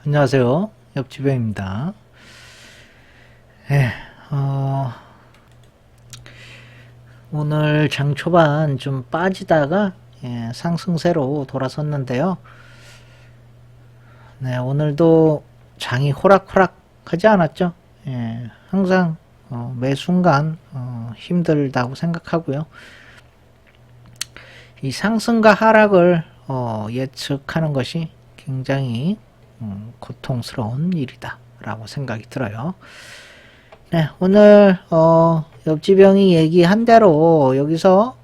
안녕하세요. 옆집형입니다. 예, 오늘 장 초반 좀 빠지다가 상승세로 돌아섰는데요. 네, 오늘도 장이 호락호락 하지 않았죠. 항상 매 순간 힘들다고 생각하고요. 이 상승과 하락을 예측하는 것이 굉장히 고통스러운 일이다 라고 생각이 들어요. 네, 오늘 옆집형이 얘기한 대로 여기서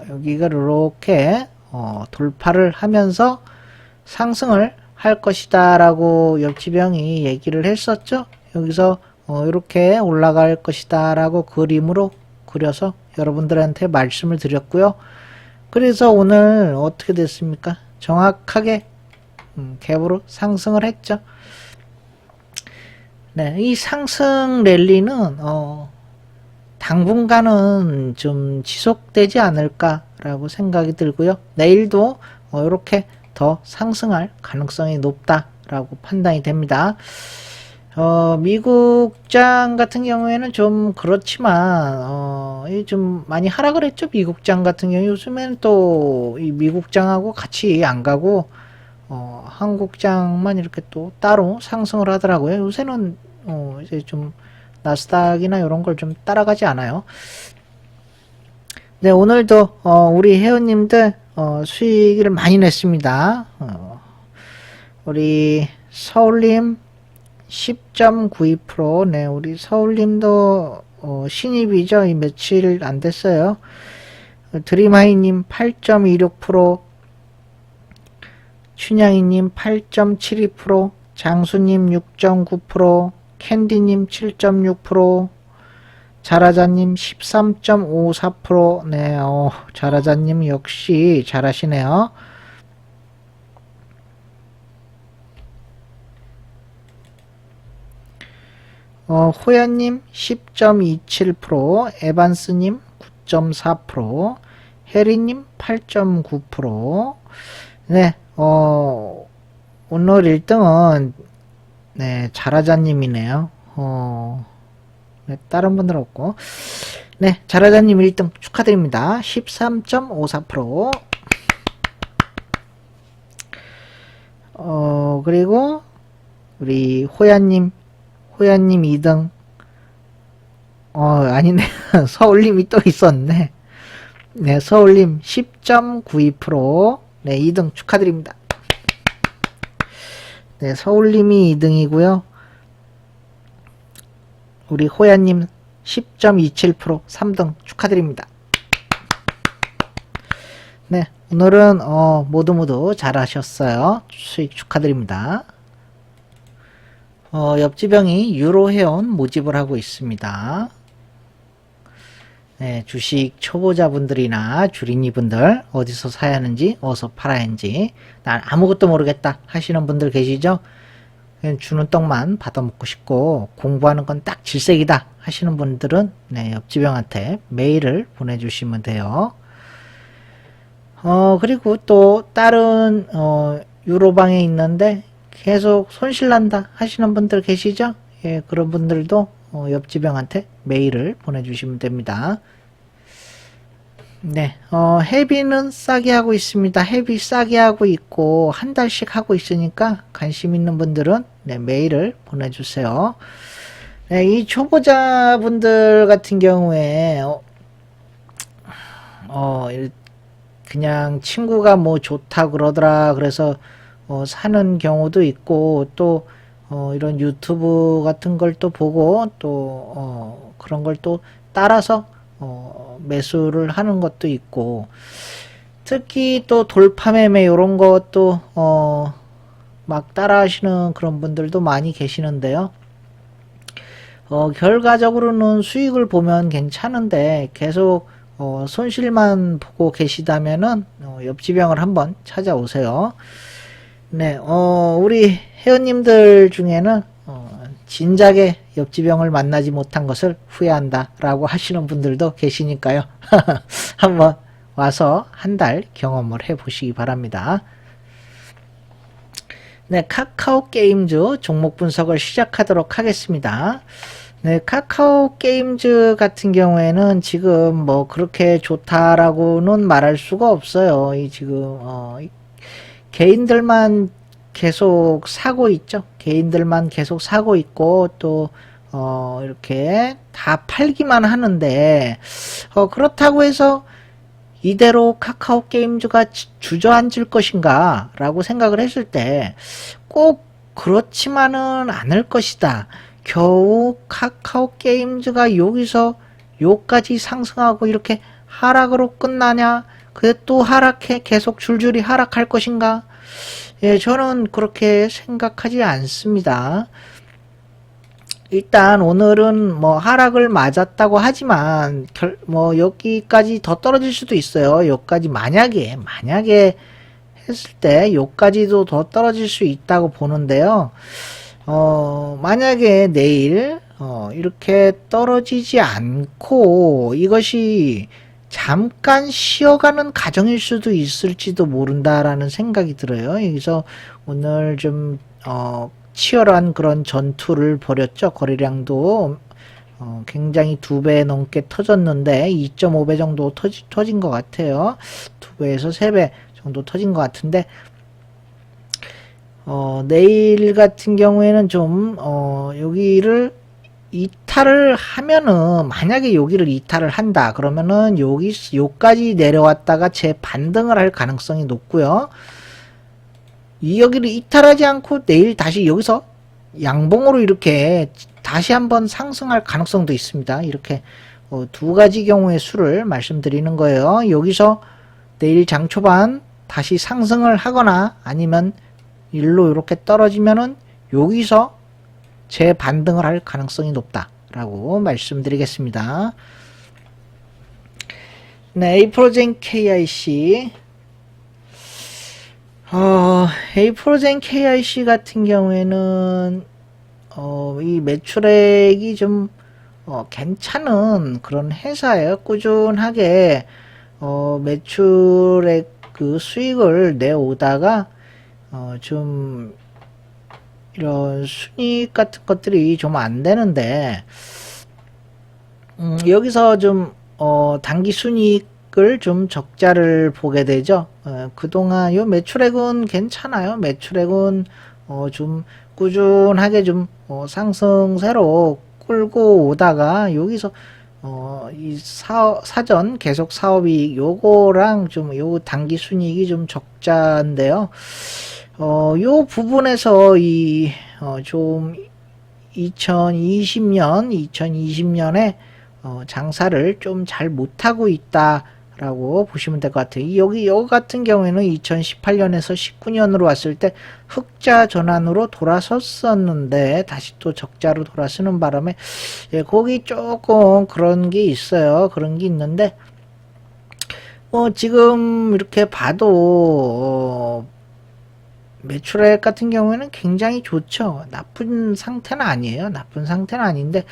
여기가 이렇게 돌파를 하면서 상승을 할 것이다 라고 옆집형이 얘기를 했었죠. 여기서 이렇게 올라갈 것이다 라고 그림으로 그려서 여러분들한테 말씀을 드렸고요. 그래서 오늘 어떻게 됐습니까? 정확하게 갭으로 상승을 했죠. 네, 이 상승 랠리는 당분간은 좀 지속되지 않을까라고 생각이 들고요. 내일도 이렇게 더 상승할 가능성이 높다라고 판단이 됩니다. 미국장 같은 경우에는 좀 그렇지만 좀 많이 하락을 했죠. 미국장 같은 경우 요즘에는 또 이 미국장하고 같이 안 가고 한국장만 이렇게 또 따로 상승을 하더라고요. 요새는 이제 좀 나스닥이나 이런 걸 좀 따라가지 않아요. 네, 오늘도 우리 회원님들 수익을 많이 냈습니다. 우리 서울님 10.92%. 네, 우리 서울님도 신입이죠. 이 며칠 안 됐어요. 드림하이님 8.26%, 춘향이님 8.72%, 장수님 6.9%, 캔디님 7.6%, 자라자님 13.54%. 네, 자라자님 역시 잘하시네요. 호야님 10.27%, 에반스님 9.4%, 해리님 8.9%. 네, 오늘 1등은 네, 자라자님이네요. 네, 다른 분들 없고. 네, 자라자님 1등 축하드립니다. 13.54%. 그리고 우리 호야님 2등. 아니네. 서울님이 또 있었네. 네, 서울님 10.92%. 네, 2등 축하드립니다. 네, 서울님이 2등이고요. 우리 호야님 10.27% 3등 축하드립니다. 네, 오늘은 모두 잘하셨어요. 수익 축하드립니다. 옆집형이 유로 회원 모집을 하고 있습니다. 네, 주식 초보자분들이나 주린이분들 어디서 사야 하는지 어디서 팔아야 하는지 난 아무것도 모르겠다 하시는 분들 계시죠? 그냥 주는 떡만 받아먹고 싶고 공부하는 건 딱 질색이다 하시는 분들은 네, 옆집형한테 메일을 보내주시면 돼요. 그리고 또 다른 유로방에 있는데 계속 손실난다 하시는 분들 계시죠? 예, 그런 분들도 옆집형한테 메일을 보내주시면 됩니다. 네, 헤비는 싸게 하고 있습니다. 헤비 싸게 하고 있고 한 달씩 하고 있으니까 관심 있는 분들은 네, 메일을 보내주세요. 네, 이 초보자분들 같은 경우에 그냥 친구가 뭐 좋다 그러더라 그래서 사는 경우도 있고 또 이런 유튜브 같은 걸 또 보고 또 그런 걸 또 따라서 매수를 하는 것도 있고 특히 또 돌파매매 이런 것도 막 따라 하시는 그런 분들도 많이 계시는데요. 결과적으로는 수익을 보면 괜찮은데 계속 손실만 보고 계시다면은 옆집형을 한번 찾아오세요. 네, 우리 회원님들 중에는 진작에 옆집형을 만나지 못한 것을 후회한다 라고 하시는 분들도 계시니까요. 한번 와서 한 달 경험을 해 보시기 바랍니다. 네, 카카오 게임즈 종목 분석을 시작하도록 하겠습니다. 네, 카카오 게임즈 같은 경우에는 지금 뭐 그렇게 좋다라고는 말할 수가 없어요. 이 지금 개인들만 계속 사고 있죠. 개인들만 계속 사고 있고 또 이렇게 다 팔기만 하는데 그렇다고 해서 이대로 카카오 게임즈가 주저앉을 것인가 라고 생각을 했을 때 꼭 그렇지만은 않을 것이다. 겨우 카카오 게임즈가 여기서 요까지 상승하고 이렇게 하락으로 끝나냐? 그게 또 하락해 계속 줄줄이 하락할 것인가? 예, 저는 그렇게 생각하지 않습니다. 일단 오늘은 뭐 하락을 맞았다고 하지만 뭐 여기까지 더 떨어질 수도 있어요. 여기까지 만약에 했을 때 여기까지도 더 떨어질 수 있다고 보는데요. 만약에 내일 이렇게 떨어지지 않고 이것이 잠깐 쉬어가는 과정일 수도 있을지도 모른다라는 생각이 들어요. 여기서 오늘 좀 치열한 그런 전투를 벌였죠. 거래량도 굉장히 2배 넘게 터졌는데 2.5배 정도 터진 것 같아요. 2배에서 3배 정도 터진 것 같은데 내일 같은 경우에는 좀 여기를 이탈을 하면은 만약에 여기를 이탈을 한다 그러면은 요까지 내려왔다가 재반등을 할 가능성이 높고요. 여기를 이탈하지 않고 내일 다시 여기서 양봉으로 이렇게 다시 한번 상승할 가능성도 있습니다. 이렇게 두 가지 경우의 수를 말씀드리는 거예요. 여기서 내일 장 초반 다시 상승을 하거나 아니면 일로 이렇게 떨어지면은 여기서 재반등을 할 가능성이 높다라고 말씀드리겠습니다. 네, 에이프로젠 KIC 에이프로젠 KIC 같은 경우에는 이 매출액이 좀 괜찮은 그런 회사예요. 꾸준하게 매출액 그 수익을 내오다가 좀 이런 순이익 같은 것들이 좀 안 되는데 여기서 좀 단기 순이익을 좀 적자를 보게 되죠. 그동안 요 매출액은 괜찮아요. 매출액은 좀 꾸준하게 좀 상승세로 끌고 오다가 여기서 이 사전 계속 사업이익 요거랑 좀 요 단기 순이익이 좀 적자인데요. 요 부분에서 좀 2020년에 장사를 좀 잘 못하고 있다라고 보시면 될 것 같아요. 여기 같은 경우에는 2018년에서 19년으로 왔을 때 흑자 전환으로 돌아섰었는데 다시 또 적자로 돌아서는 바람에 거기 조금 그런 게 있어요. 그런 게 있는데 지금 이렇게 봐도 매출액 같은 경우에는 굉장히 좋죠. 나쁜 상태는 아니에요. 나쁜 상태는 아닌데,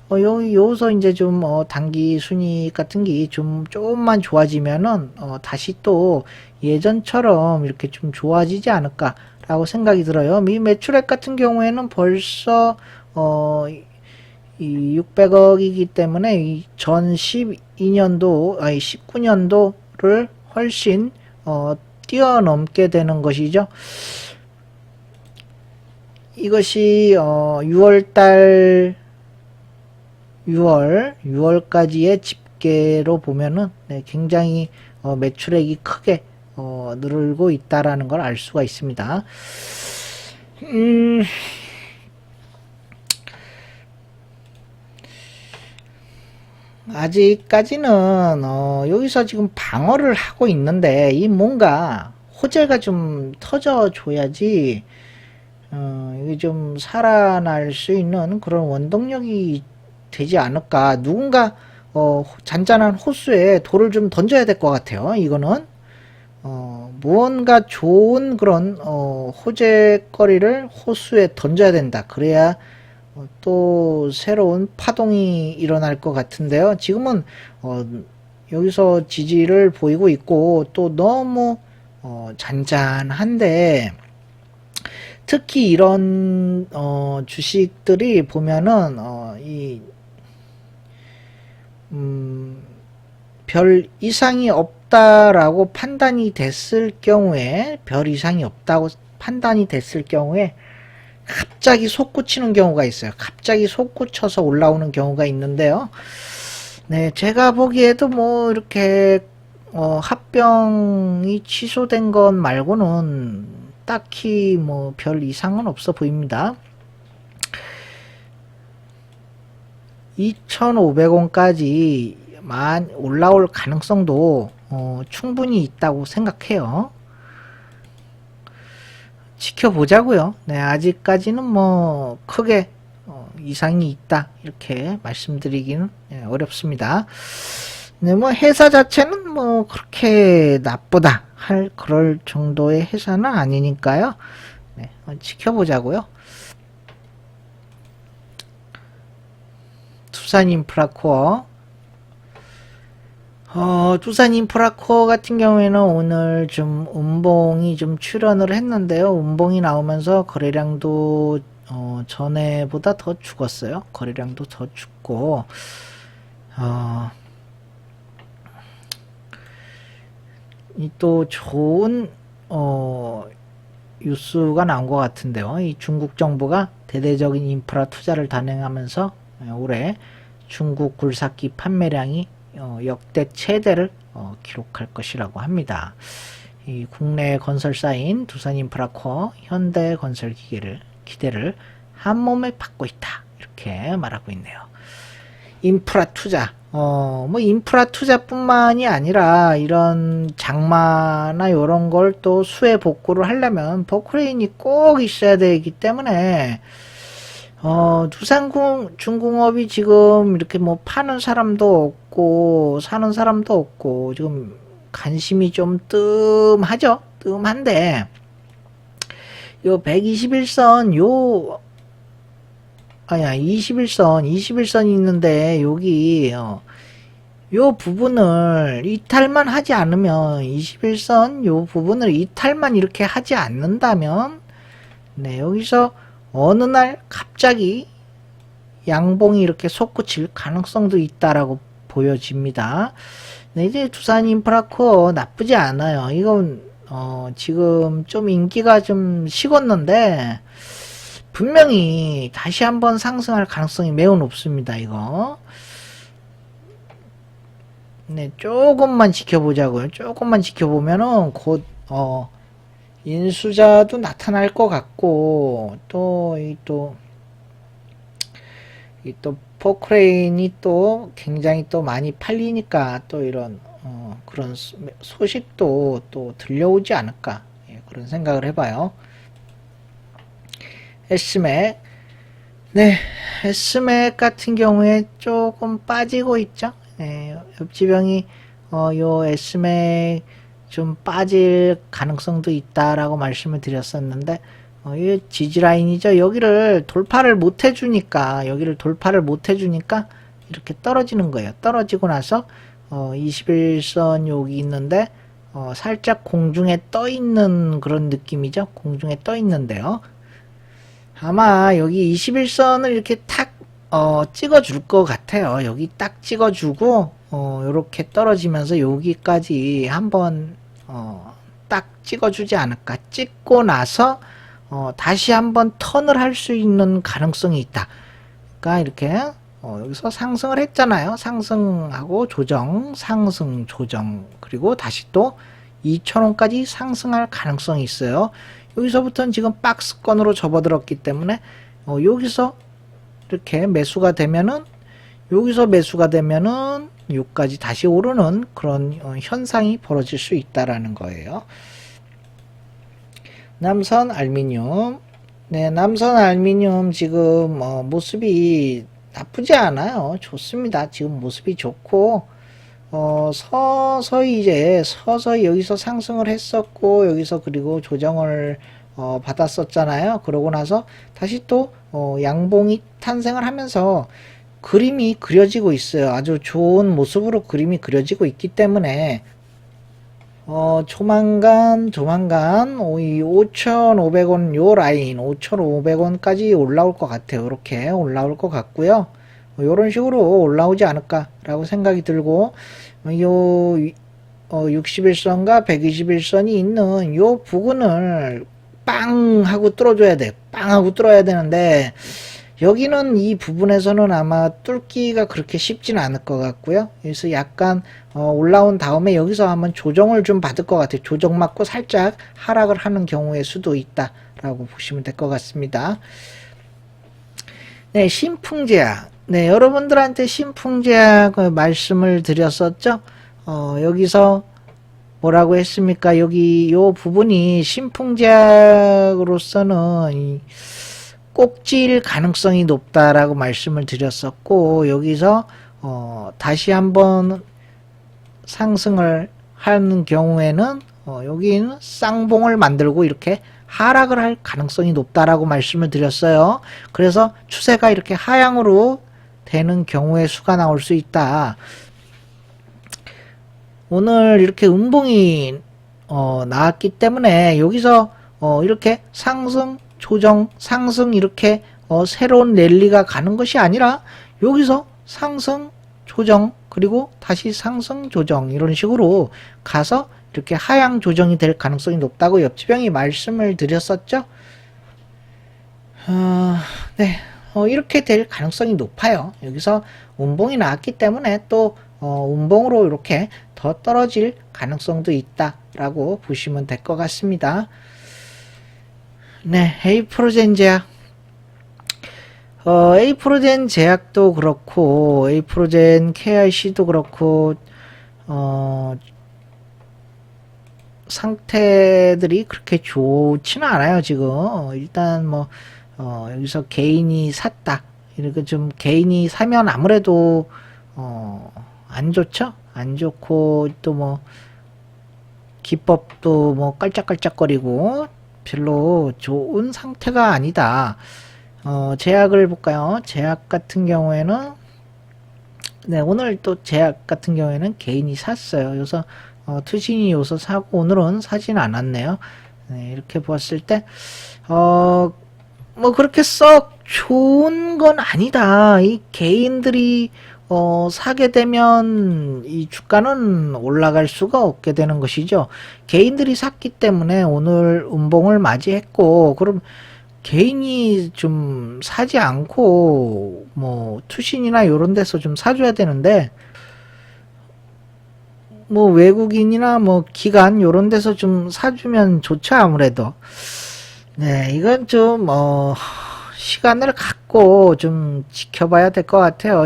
여기서 이제 좀, 단기 순이익 같은 게 조금만 좋아지면은, 다시 또 예전처럼 이렇게 좀 좋아지지 않을까라고 생각이 들어요. 이 매출액 같은 경우에는 벌써, 이 600억이기 때문에 전 12년도, 아니 19년도를 훨씬, 뛰어넘게 되는 것이죠. 이것이 6월까지의 집계로 보면은 굉장히 매출액이 크게 늘고 있다라는 걸 알 수가 있습니다. 아직까지는 여기서 지금 방어를 하고 있는데 이 뭔가 호재가 좀 터져줘야지 이게 좀 살아날 수 있는 그런 원동력이 되지 않을까. 누군가 잔잔한 호수에 돌을 좀 던져야 될 것 같아요. 이거는 무언가 좋은 그런 호재거리를 호수에 던져야 된다. 그래야 또 새로운 파동이 일어날 것 같은데요. 지금은 여기서 지지를 보이고 있고 또 너무 잔잔한데 특히 이런 주식들이 보면은 별 이상이 없다라고 판단이 됐을 경우에, 별 이상이 없다고 판단이 됐을 경우에 갑자기 솟구치는 경우가 있어요. 갑자기 솟구쳐서 올라오는 경우가 있는데요. 네, 제가 보기에도 뭐 이렇게 합병이 취소된 것 말고는 딱히 뭐 별 이상은 없어 보입니다. 2,500원까지 올라올 가능성도 충분히 있다고 생각해요. 지켜보자고요. 네, 아직까지는 뭐 크게 이상이 있다 이렇게 말씀드리기는 어렵습니다. 네, 뭐 회사 자체는 뭐 그렇게 나쁘다 할 그럴 정도의 회사는 아니니까요. 네, 지켜보자고요. 두산인프라코어 두산인프라코어 같은 경우에는 오늘 좀 음봉이 좀 출현을 했는데요. 음봉이 나오면서 거래량도 전에보다 더 죽었어요. 거래량도 더 죽고 또 좋은 뉴스가 나온 것 같은데요. 이 중국 정부가 대대적인 인프라 투자를 단행하면서 올해 중국 굴삭기 판매량이 역대 최대를 기록할 것이라고 합니다. 이 국내 건설사인 두산인프라코어, 현대건설기대를 한몸에 받고 있다 이렇게 말하고 있네요. 인프라 투자, 뭐 인프라 투자뿐만이 아니라 이런 장마나 이런 걸 또 수혜 복구를 하려면 포크레인이 꼭 있어야 되기 때문에 두산중공업이 지금 이렇게 뭐 파는 사람도 없고 사는 사람도 없고 지금 관심이 좀 뜸하죠. 뜸한데 요 121선 21선이 있는데 여기 요 부분을 이탈만 하지 않으면 21선 요 부분을 이탈만 이렇게 하지 않는다면 네, 여기서 어느 날 갑자기 양봉이 이렇게 솟구칠 가능성도 있다라고 보여집니다. 네, 이제 두산인프라코어 나쁘지 않아요. 이건 지금 좀 인기가 좀 식었는데 분명히 다시 한번 상승할 가능성이 매우 높습니다. 이거 네, 조금만 지켜보자고요. 조금만 지켜보면은 곧 인수자도 나타날 것 같고 또 포크레인이 또 굉장히 또 많이 팔리니까 또 이런 그런 소식도 또 들려오지 않을까 그런 생각을 해봐요. S맥 네, S맥 같은 경우에 조금 빠지고 있죠. 네, 옆지병이 요 S맥 좀 빠질 가능성도 있다라고 말씀을 드렸었는데 이 지지라인이죠. 여기를 돌파를 못 해주니까 이렇게 떨어지는 거예요. 떨어지고 나서 21선 여기 있는데 살짝 공중에 떠 있는 그런 느낌이죠. 공중에 떠 있는데요. 아마 여기 21선을 이렇게 탁 찍어줄 것 같아요. 여기 딱 찍어주고 이렇게 떨어지면서 여기까지 한번 딱 찍어주지 않을까. 찍고 나서 다시 한번 턴을 할 수 있는 가능성이 있다. 그러니까 이렇게 여기서 상승을 했잖아요. 상승하고 조정, 상승, 조정, 그리고 다시 또 2,000원까지 상승할 가능성이 있어요. 여기서부터는 지금 박스권으로 접어들었기 때문에 여기서 이렇게 매수가 되면은 여기까지 다시 오르는 그런 현상이 벌어질 수 있다라는 거예요. 남선 알미늄. 네, 남선 알미늄 지금 모습이 나쁘지 않아요. 좋습니다. 지금 모습이 좋고 서서히 여기서 상승을 했었고 여기서 그리고 조정을 받았었잖아요. 그러고 나서 다시 또 양봉이 탄생을 하면서 그림이 그려지고 있어요. 아주 좋은 모습으로 그림이 그려지고 있기 때문에 조만간, 이 5,500원 요 라인, 5,500원까지 올라올 것 같아요. 이렇게 올라올 것 같고요. 요런 식으로 올라오지 않을까라고 생각이 들고, 요, 61선과 121선이 있는 요 부근을 빵 하고 뚫어줘야 돼. 빵 하고 뚫어야 되는데, 여기는 이 부분에서는 아마 뚫기가 그렇게 쉽지는 않을 것 같고요. 그래서 약간 올라온 다음에 여기서 한번 조정을 좀 받을 것 같아요. 조정 맞고 살짝 하락을 하는 경우의 수도 있다라고 보시면 될 것 같습니다. 네, 신풍제약. 네, 여러분들한테 신풍제약 말씀을 드렸었죠. 여기서 뭐라고 했습니까? 여기 요 부분이 신풍제약으로서는 꼭질 가능성이 높다라고 말씀을 드렸었고, 여기서 다시 한번 상승을 하는 경우에는 여기는 쌍봉을 만들고 이렇게 하락을 할 가능성이 높다라고 말씀을 드렸어요. 그래서 추세가 이렇게 하향으로 되는 경우의 수가 나올 수 있다. 오늘 이렇게 음봉이 나왔기 때문에 여기서 이렇게 상승 조정, 상승 이렇게 새로운 랠리가 가는 것이 아니라 여기서 상승, 조정, 그리고 다시 상승, 조정 이런 식으로 가서 이렇게 하향 조정이 될 가능성이 높다고 옆지병이 말씀을 드렸었죠. 네, 이렇게 될 가능성이 높아요. 여기서 운봉이 나왔기 때문에 또 운봉으로 이렇게 더 떨어질 가능성도 있다라고 보시면 될 것 같습니다. 네, 에이프로젠 제약. 에이프로젠 제약도 그렇고, 에이프로젠 KIC도 그렇고, 상태들이 그렇게 좋지는 않아요, 지금. 일단 뭐, 여기서 개인이 샀다. 이렇게 좀 개인이 사면 아무래도, 안 좋죠? 안 좋고, 또 뭐, 기법도 뭐 깔짝깔짝거리고, 별로 좋은 상태가 아니다. 제약을 볼까요? 제약 같은 경우에는 네, 오늘 또 제약 같은 경우에는 개인이 샀어요. 그래서 투신이 요소 사고 오늘은 사진 않았네요. 네, 이렇게 보았을 때 뭐 그렇게 썩 좋은 건 아니다. 이 개인들이 사게 되면 이 주가는 올라갈 수가 없게 되는 것이죠. 개인들이 샀기 때문에 오늘 음봉을 맞이했고, 그럼 개인이 좀 사지 않고, 뭐, 투신이나 요런 데서 좀 사줘야 되는데, 뭐, 외국인이나 뭐, 기관 요런 데서 좀 사주면 좋죠, 아무래도. 네, 이건 좀, 시간을 갖고 좀 지켜봐야 될 것 같아요.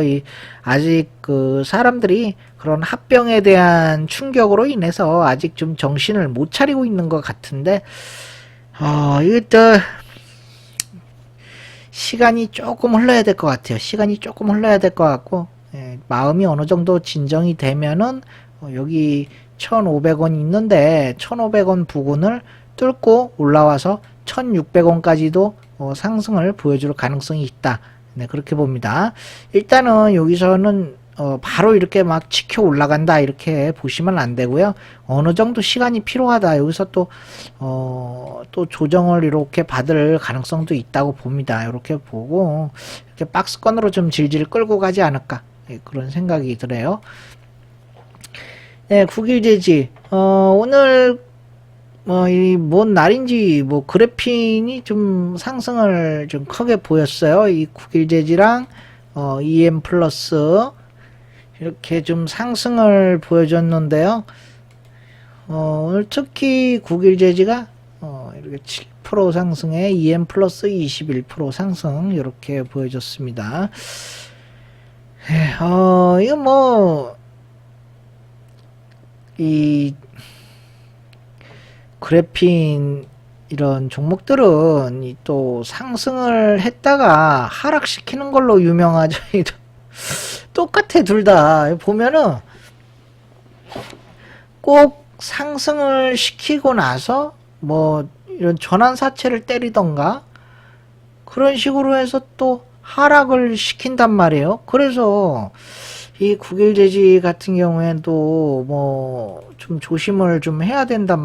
아직 그 사람들이 그런 합병에 대한 충격으로 인해서 아직 좀 정신을 못 차리고 있는 것 같은데, 이것도 시간이 조금 흘러야 될 것 같아요. 시간이 조금 흘러야 될 것 같고, 마음이 어느 정도 진정이 되면은, 여기 1,500원 있는데, 1,500원 부근을 뚫고 올라와서 1,600원까지도 상승을 보여줄 가능성이 있다. 네, 그렇게 봅니다. 일단은 여기서는 바로 이렇게 막 지켜 올라간다 이렇게 보시면 안 되고요. 어느 정도 시간이 필요하다. 여기서 또 조정을 이렇게 받을 가능성도 있다고 봅니다. 이렇게 보고 이렇게 박스권으로 좀 질질 끌고 가지 않을까, 네, 그런 생각이 들어요. 네, 9일 제지. 오늘 뭔 날인지 그래핀이 좀 상승을 좀 크게 보였어요. 이 9일 제지랑 EM 플러스 이렇게 좀 상승을 보여줬는데요. 오늘 특히 9일 제지가 이렇게 7% 상승에 EM 플러스 21% 상승 이렇게 보여줬습니다. 이거 이 그래핀 이런 종목들은 또 상승을 했다가 하락시키는 걸로 유명하죠. 똑같아, 둘 다. 보면은 꼭 상승을 시키고 나서 뭐 이런 전환사채를 때리던가 그런 식으로 해서 또 하락을 시킨단 말이에요. 그래서 이 국일제지 같은 경우에도 뭐 좀 조심을 좀 해야 된단